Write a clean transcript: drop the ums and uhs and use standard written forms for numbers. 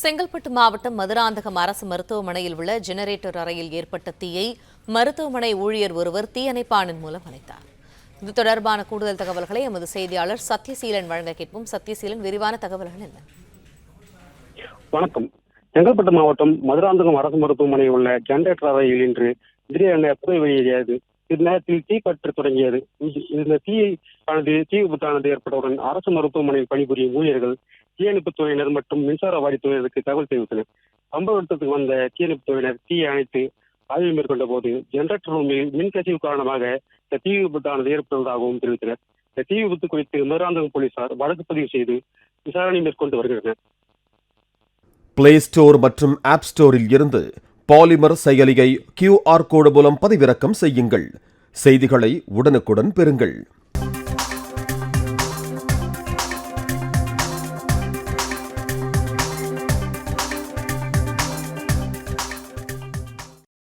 செங்கல்பட்டு மாவட்டம் மதுராந்தகம் அரசு மருத்துவமனையில் உள்ள ஜெனரேட்டர் அறையில் ஏற்பட்ட தீயை மருத்துவமனை ஊழியர் ஒருவர் தீயணைப்பானின் மூலம் அணைத்தார். இது தொடர்பான கூடுதல் தகவல்களை எமது செய்தியாளர் சத்யசீலன் வழங்க கேட்போம். சத்யசீலன், விரிவான தகவல்கள் என்ன? வணக்கம். செங்கல்பட்டு மாவட்டம் மதுராந்தகம் அரசு மருத்துவமனையில் உள்ள ஜெனரேட்டர் அறையில் இன்று திடீரென புகை வெளியேறியது. இந்நேரத்தில் தீப்பற்று தொடங்கியது. இந்த தீ விபத்தானது ஏற்பட்டவுடன் அரசு மருத்துவமனையில் பணிபுரியும் ஊழியர்கள், தீயணைப்புத் துறையினர் மற்றும் மின்சார வாரியத்துறையினருக்கு தகவல் தெரிவித்தனர். சம்பவ இடத்துக்கு வந்த தீயணைப்புத் துறையினர் தீயை அணைத்து ஆய்வு மேற்கொண்ட போது ஜெனரேட்டர் ரூமில் மின்கசிவு காரணமாக இந்த தீ விபத்தானது ஏற்பட்டதாகவும் தெரிவித்தனர். இந்த தீ விபத்து குறித்து மதுராந்தகம் போலீசார் வழக்கு பதிவு செய்து விசாரணை மேற்கொண்டு வருகின்றனர். பிளே ஸ்டோர் மற்றும் ஆப் ஸ்டோரில் இருந்து பாலிமர் செயலியை QR கோடு மூலம் பதிவிறக்கம் செய்யுங்கள். செய்திகளை உடனுக்குடன் பெறுங்கள்.